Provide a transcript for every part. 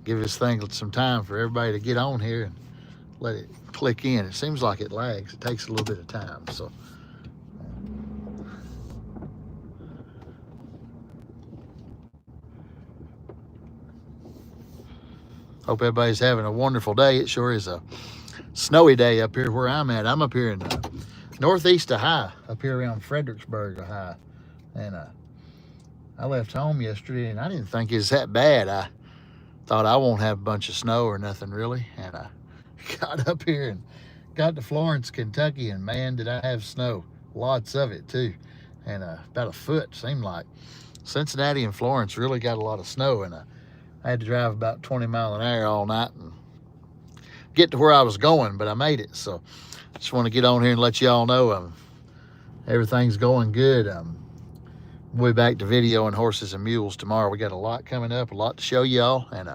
give this thing some time for everybody to get on here and let it click in. It seems like it lags. It takes a little bit of time. So hope everybody's having a wonderful day. It sure is a snowy day up here where I'm at. I'm up here in northeast Ohio, up here around Fredericksburg, Ohio. And I left home yesterday and I didn't think it was that bad. I thought I won't have a bunch of snow or nothing really. And I got up here and got to Florence, Kentucky, and man, did I have snow. Lots of it too. And about a foot, seemed like. Cincinnati and Florence really got a lot of snow, and I had to drive about 20 miles an hour all night and get to where I was going, but I made it. So just want to get on here and let y'all know everything's going good. We'll be back to videoing horses and mules tomorrow. We got a lot coming up, a lot to show y'all, and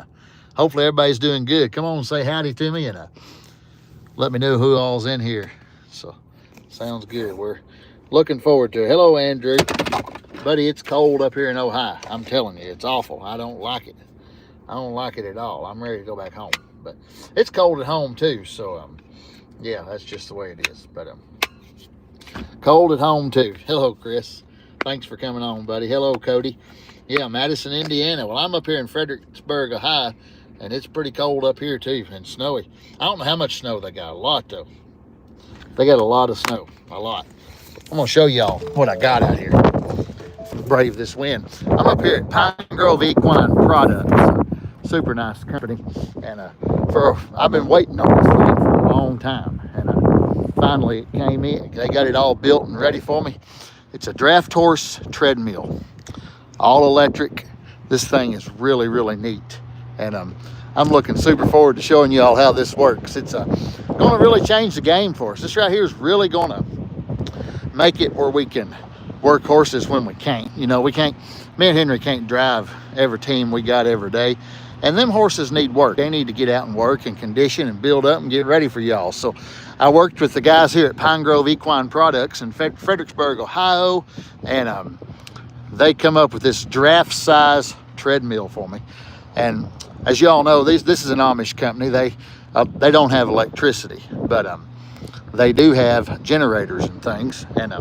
hopefully everybody's doing good. Come on and say howdy to me, and let me know who all's in here. So sounds good. We're looking forward to it. Hello, Andrew. Buddy, it's cold up here in Ohio. I'm telling you, it's awful. I don't like it. I don't like it at all. I'm ready to go back home. But it's cold at home too, so yeah, that's just the way it is. But cold at home too. Hello, Chris. Thanks for coming on, buddy. Hello, Cody. Yeah, Madison, Indiana. Well, I'm up here in Fredericksburg, Ohio, and it's pretty cold up here too, and snowy. I don't know how much snow they got. A lot though. They got a lot of snow. A lot. I'm gonna show y'all what I got out here. Brave this wind. I'm up here at Pine Grove Equine Products. Super nice company, and I've been waiting on this thing for a long time, and finally it came in. They got it all built and ready for me. It's a draft horse treadmill, all electric. This thing is really, really neat, and I'm looking super forward to showing you all how this works. It's going to really change the game for us. This right here is really going to make it where we can work horses when we can't. You know, we can't, me and Henry can't drive every team we got every day. And them horses need work. They need to get out and work and condition and build up and get ready for y'all. So I worked with the guys here at Pine Grove Equine Products in Fredericksburg, Ohio, and they come up with this draft size treadmill for me. And as y'all know, this is an Amish company. They don't have electricity, but they do have generators and things. And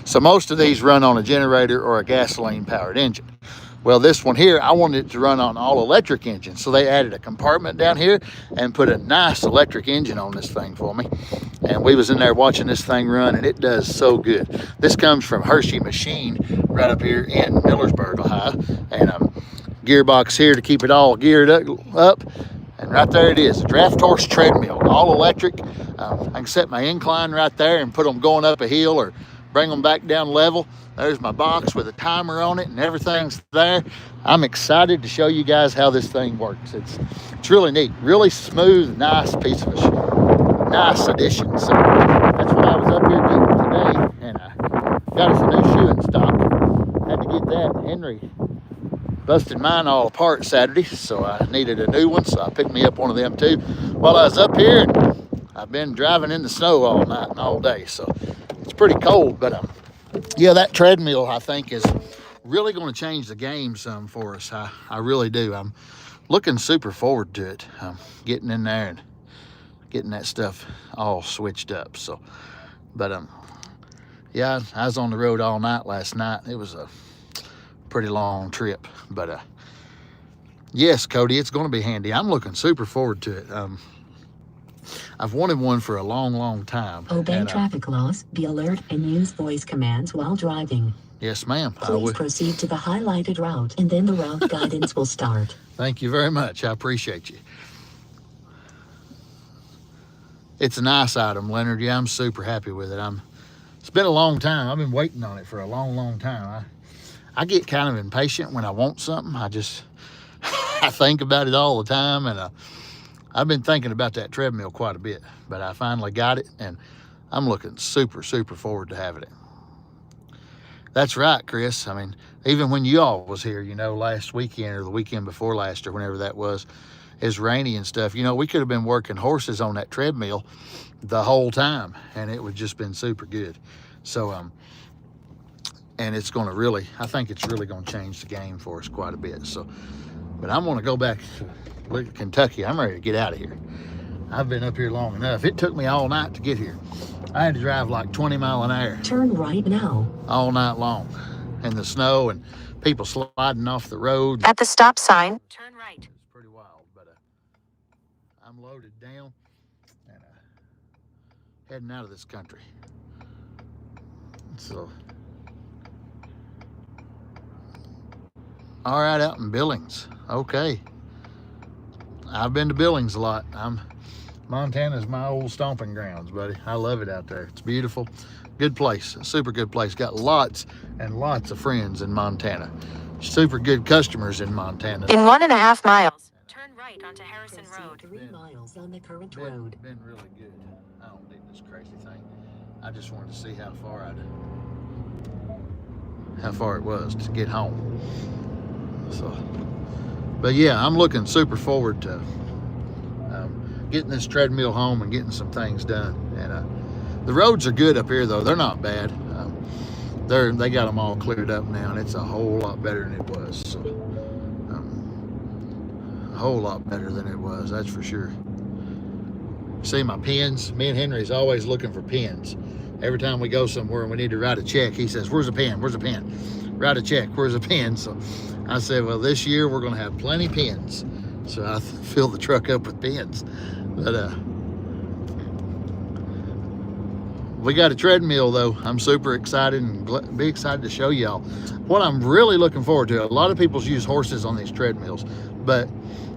so most of these run on a generator or a gasoline powered engine. Well, this one here, I wanted it to run on all electric engines. So they added a compartment down here and put a nice electric engine on this thing for me. And we was in there watching this thing run, and it does so good. This comes from Hershey Machine right up here in Millersburg, Ohio. And gearbox here to keep it all geared up. And right there it is, a draft horse treadmill, all electric. I can set my incline right there and put them going up a hill or bring them back down level. There's my box with a timer on it and everything's there. I'm excited to show you guys how this thing works. It's really neat, really smooth, nice piece of nice addition. So that's what I was up here doing today, and I got us a new shoeing stock. Had to get that. Henry busted mine all apart Saturday, so I needed a new one, so I picked me up one of them too. While I was up here, I've been driving in the snow all night and all day, so it's pretty cold, but yeah, that treadmill, I think, is really going to change the game some for us. I really do. I'm looking super forward to it. Getting in there and getting that stuff all switched up. So, but yeah, I was on the road all night last night. It was a pretty long trip, but yes, Cody, it's going to be handy. I'm looking super forward to it. I've wanted one for a long, long time. Obey traffic laws, be alert, and use voice commands while driving. Yes, ma'am. Please proceed to the highlighted route, and then the route guidance will start. Thank you very much. I appreciate you. It's a nice item, Leonard. Yeah, I'm super happy with it. It's been a long time. I've been waiting on it for a long, long time. I get kind of impatient when I want something. I think about it all the time, and I've been thinking about that treadmill quite a bit, but I finally got it, and I'm looking super, super forward to having it. That's right, Chris. I mean, even when you all was here, you know, last weekend or the weekend before last or whenever that was, it's rainy and stuff. You know, we could have been working horses on that treadmill the whole time, and it would just been super good. So, and it's going to really, I think it's really going to change the game for us quite a bit. So But I'm gonna go back to Kentucky. I'm ready to get out of here. I've been up here long enough. It took me all night to get here. I had to drive like 20 miles an hour. Turn right now. All night long. In the snow and people sliding off the road. At the stop sign, turn right. It's pretty wild, but I'm loaded down and heading out of this country. So, all right, out in Billings. Okay. I've been to Billings a lot. Montana's my old stomping grounds, buddy. I love it out there. It's beautiful. Good place. A super good place. Got lots and lots of friends in Montana. Super good customers in Montana. In 1.5 miles, turn right onto Harrison Road. 3 miles on the current road. Been really good. I don't need this crazy thing. I just wanted to see how far it was to get home. So, but yeah, I'm looking super forward to getting this treadmill home and getting some things done. And the roads are good up here, though. They're not bad. They got them all cleared up now, and it's a whole lot better than it was. So, a whole lot better than it was, that's for sure. See my pens? Me and Henry's always looking for pens. Every time we go somewhere and we need to write a check, he says, "Where's a pen? Where's a pen? Write a check. Where's a pen?" So I said, well, this year we're going to have plenty of pens. So I fill the truck up with pens. But we got a treadmill, though. I'm super excited and be excited to show y'all what I'm really looking forward to. A lot of people use horses on these treadmills, but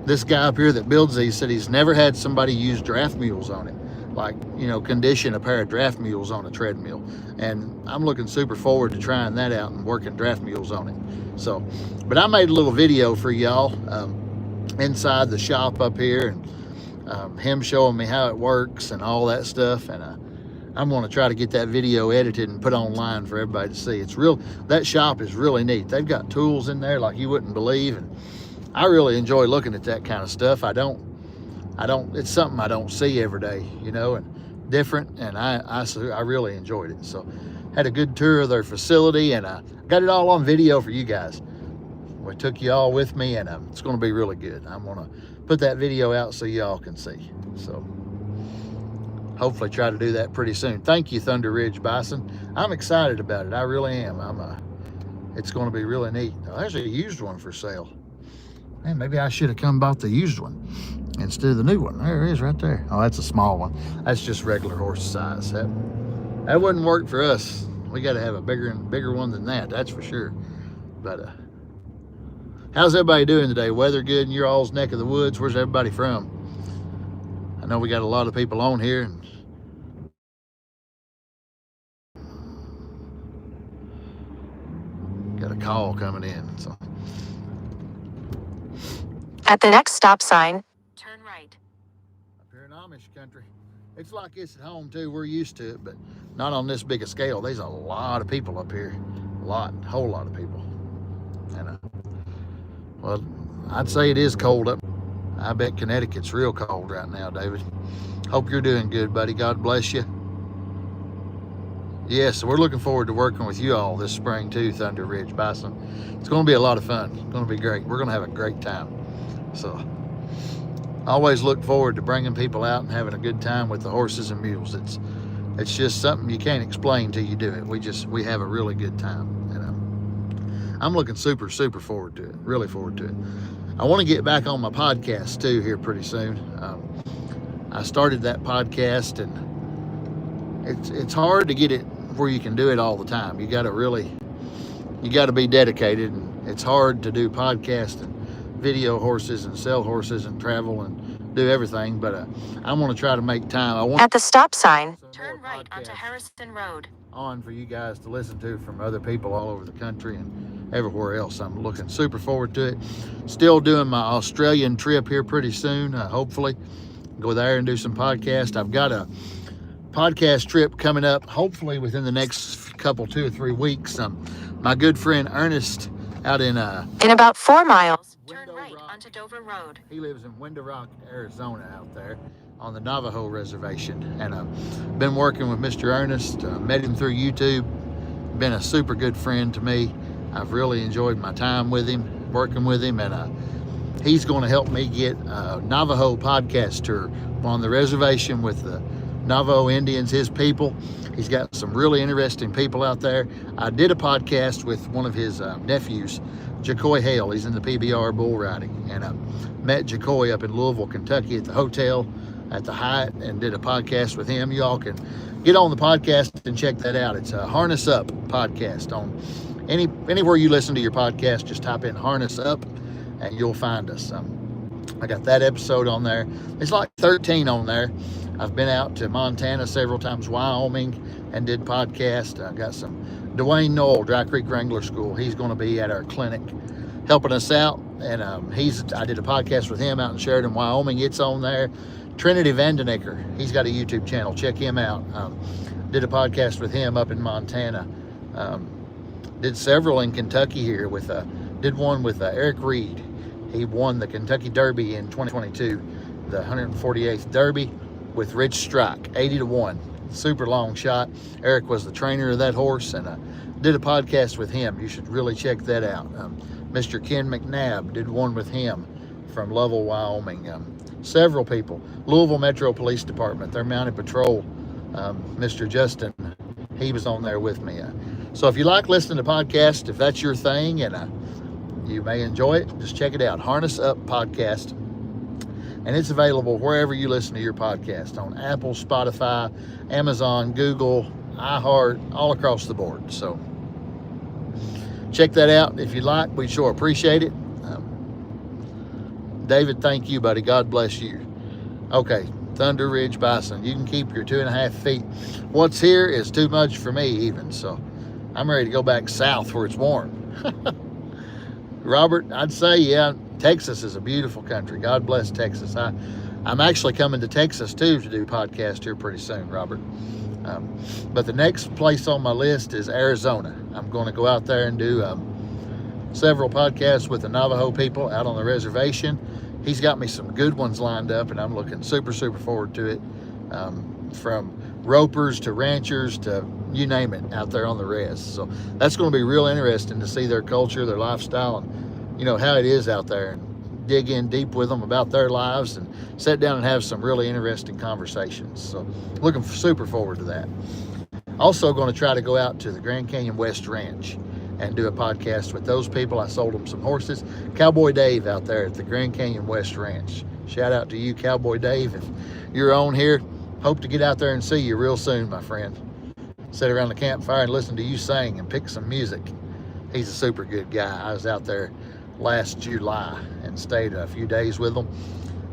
this guy up here that builds these said he's never had somebody use draft mules on it. Like, you know, condition a pair of draft mules on a treadmill. And I'm looking super forward to trying that out and working draft mules on it. So, but I made a little video for y'all inside the shop up here, and him showing me how it works and all that stuff. And I'm going to try to get that video edited and put online for everybody to see. It's real. That shop is really neat. They've got tools in there like you wouldn't believe. And I really enjoy looking at that kind of stuff. It's something I don't see every day, you know, and different, and I really enjoyed it. So had a good tour of their facility, and I got it all on video for you guys. We took you all with me, and it's going to be really good. I'm going to put that video out so y'all can see. So hopefully try to do that pretty soon. Thank you, Thunder Ridge Bison. I'm excited about it. I really am. It's going to be really neat. There's a used one for sale. Man, maybe I should have come bought the used one instead of the new one. There it is right there. Oh, that's a small one. That's just regular horse size. That wouldn't work for us. We got to have a bigger one than that, that's for sure. But how's everybody doing today? Weather good in your all's neck of the woods? Where's everybody from? I know we got a lot of people on here. And got a call coming in. So. At the next stop sign, turn right. Up here in Amish country, it's like this at home too. We're used to it, but not on this big a scale. There's a lot of people up here, a whole lot of people. And well, I'd say it is cold up. I bet Connecticut's real cold right now, David. Hope you're doing good, buddy. God bless you. Yes, we're looking forward to working with you all this spring too, Thunder Ridge Bison. It's going to be a lot of fun. It's going to be great. We're going to have a great time. So, always look forward to bringing people out and having a good time with the horses and mules. It's just something you can't explain till you do it. We have a really good time. And I'm looking super forward to it. Really forward to it. I want to get back on my podcast too here pretty soon. I started that podcast, and it's hard to get it where you can do it all the time. You got to be dedicated, and it's hard to do podcasting. Video horses and sell horses and travel and do everything, but I want to try to make time. At the stop sign, turn right onto Harrison Road. On for you guys to listen to from other people all over the country and everywhere else. I'm looking super forward to it. Still doing my Australian trip here pretty soon. Hopefully go there and do some podcasts. I've got a podcast trip coming up, hopefully within the next couple, 2 or 3 weeks. My good friend Ernest out in about 4 miles, turn right onto Dover Road. He lives in Window Rock, Arizona out there on the Navajo reservation. And I've been working with Mr. Ernest, met him through YouTube, been a super good friend to me. I've really enjoyed my time with him, working with him, and he's going to help me get a Navajo podcast tour. I'm on the reservation with the Navajo Indians, his people. He's got some really interesting people out there. I did a podcast with one of his nephews, Jacoy Hale. He's in the PBR bull riding, and I met Jacoy up in Louisville, Kentucky at the hotel at the Hyatt and did a podcast with him. You all can get on the podcast and check that out. It's a Harness Up podcast. On anywhere you listen to your podcast, just type in Harness Up and you'll find us. I got that episode on there. It's like 13 on there. I've been out to Montana several times, Wyoming, and did podcasts. I got some Dwayne Knoll, Dry Creek Wrangler School. He's going to be at our clinic helping us out. And I did a podcast with him out in Sheridan, Wyoming. It's on there. Trinity Vandenecker, he's got a YouTube channel. Check him out. Did a podcast with him up in Montana. Did several in Kentucky here. Did one with Eric Reed. He won the Kentucky Derby in 2022, the 148th Derby with Rich Strike, 80-1. Super long shot. Eric was the trainer of that horse, and did a podcast with him. You should really check that out. Mr. Ken McNabb, did one with him from Lovell, Wyoming. Several people. Louisville Metro Police Department, their mounted patrol, Mr. Justin, he was on there with me. So if you like listening to podcasts, if that's your thing and you may enjoy it, just check it out. Harness Up Podcast. And it's available wherever you listen to your podcast, on Apple, Spotify, Amazon, Google, iHeart, all across the board. So check that out if you like. We sure appreciate it. David, thank you, buddy. God bless you. Okay, Thunder Ridge Bison. You can keep your 2.5 feet. What's here is too much for me even, so I'm ready to go back south where it's warm. Robert, I'd say, yeah, Texas is a beautiful country. God bless Texas. I'm actually coming to Texas, too, to do podcast here pretty soon, Robert. But the next place on my list is Arizona. I'm going to go out there and do several podcasts with the Navajo people out on the reservation. He's got me some good ones lined up, and I'm looking super, super forward to it. From ropers to ranchers to you name it out there on the res. So that's going to be real interesting to see their culture, their lifestyle, and how it is out there, and dig in deep with them about their lives and sit down and have some really interesting conversations. So looking super forward to that. Also going to try to go out to the Grand Canyon West Ranch and do a podcast with those people. I sold them some horses. Cowboy Dave out there at the Grand Canyon West Ranch. Shout out to you, Cowboy Dave. If you're on here, hope to get out there and see you real soon, my friend. Sit around the campfire and listen to you sing and pick some music. He's a super good guy. I was out there last July and stayed a few days with them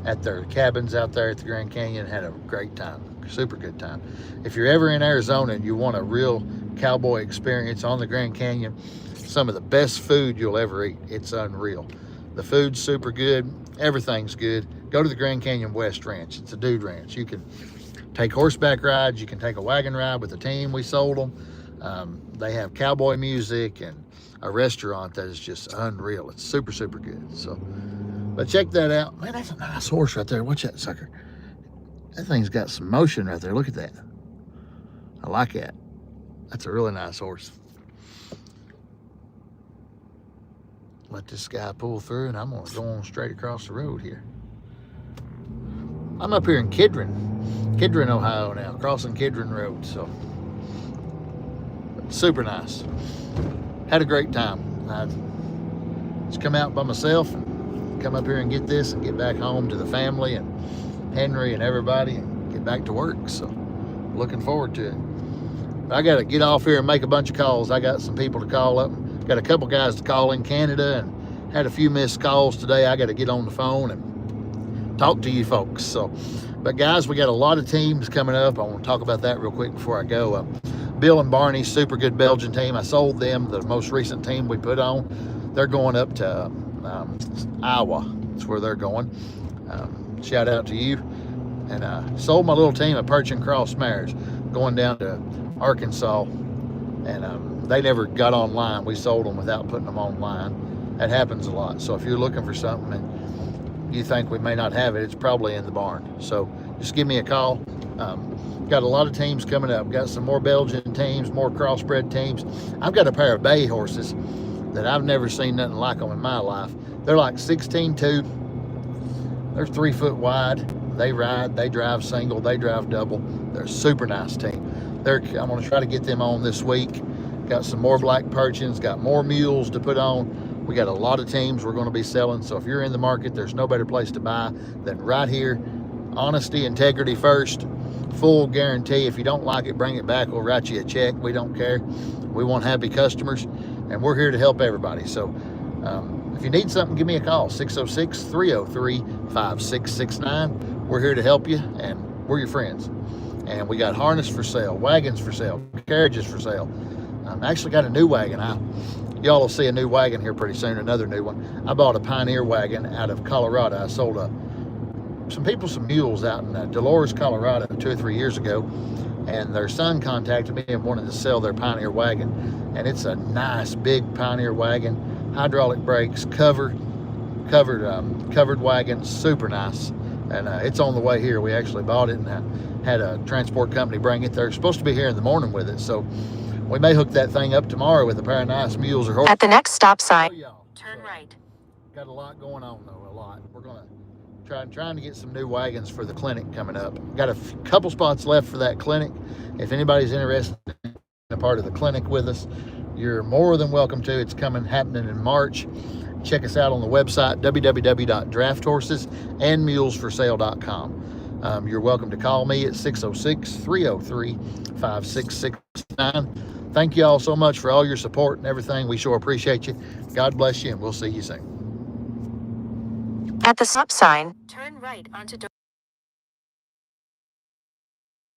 at their cabins out there at the Grand Canyon. Had a great time. Super good time. If you're ever in Arizona and you want a real cowboy experience on the Grand Canyon, some of the best food you'll ever eat. It's unreal. The food's super good. Everything's good. Go to the Grand Canyon West Ranch. It's a dude ranch. You can take horseback rides. You can take a wagon ride with the team. We sold them. They have cowboy music and a restaurant that is just unreal. It's super, super good. So, but check that out. Man, that's a nice horse right there. Watch that sucker. That thing's got some motion right there. Look at that. I like that. That's a really nice horse. Let this guy pull through, and I'm going to go on straight across the road here. I'm up here in Kidron, Ohio now, crossing Kidron Road. So, super nice. Had a great time. I just come out by myself and come up here and get this and get back home to the family and Henry and everybody and get back to work. So, looking forward to it. I got to get off here and make a bunch of calls. I got some people to call up. Got a couple guys to call in Canada and had a few missed calls today. I got to get on the phone and talk to you folks. So, but guys, we got a lot of teams coming up. I want to talk about that real quick before I go. Bill and Barney, super good Belgian team. I sold them the most recent team we put on. They're going up to Iowa. That's where they're going. Shout out to you. And sold my little team of Perch and Cross mares going down to Arkansas. And they never got online. We sold them without putting them online. That happens a lot. So if you're looking for something and you think we may not have it, it's probably in the barn. So just give me a call. Got a lot of teams coming up. Got some more Belgian teams, more crossbred teams. I've got a pair of bay horses that I've never seen nothing like them in my life. They're like 16.2. They're 3 foot wide. They ride, they drive single, they drive double. They're a super nice team. I'm gonna try to get them on this week. Got some more black Percheons, got more mules to put on. We got a lot of teams we're gonna be selling. So if you're in the market, there's no better place to buy than right here. Honesty, integrity first, full guarantee. If you don't like it, bring it back. We'll write you a check. We don't care. We want happy customers, and we're here to help everybody. So if you need something, give me a call, 606-303-5669. We're here to help you, and we're your friends. And we got harness for sale, wagons for sale, carriages for sale. Actually got a new wagon. Y'all will see a new wagon here pretty soon, another new one. I bought a Pioneer wagon out of Colorado. I sold some people some mules out in Dolores, Colorado 2 or 3 years ago, and their son contacted me and wanted to sell their Pioneer wagon. And it's a nice big Pioneer wagon, hydraulic brakes, covered wagon, super nice. And it's on the way here. We actually bought it and had a transport company bring it. They're supposed to be here in the morning with it, so we may hook that thing up tomorrow with a pair of nice mules or horses. At the next stop sign, turn right. Got a lot going on though, a lot. We're gonna trying to get some new wagons for the clinic coming up. Got a couple spots left for that clinic. If anybody's interested in a part of the clinic with us, you're more than welcome to. It's happening in March. Check us out on the website, www.drafthorsesandsmulesforsale.com. You're welcome to call me at 606-303-5669. Thank you all so much for all your support and everything. We sure appreciate you. God bless you, and we'll see you soon. At the stop sign, turn right onto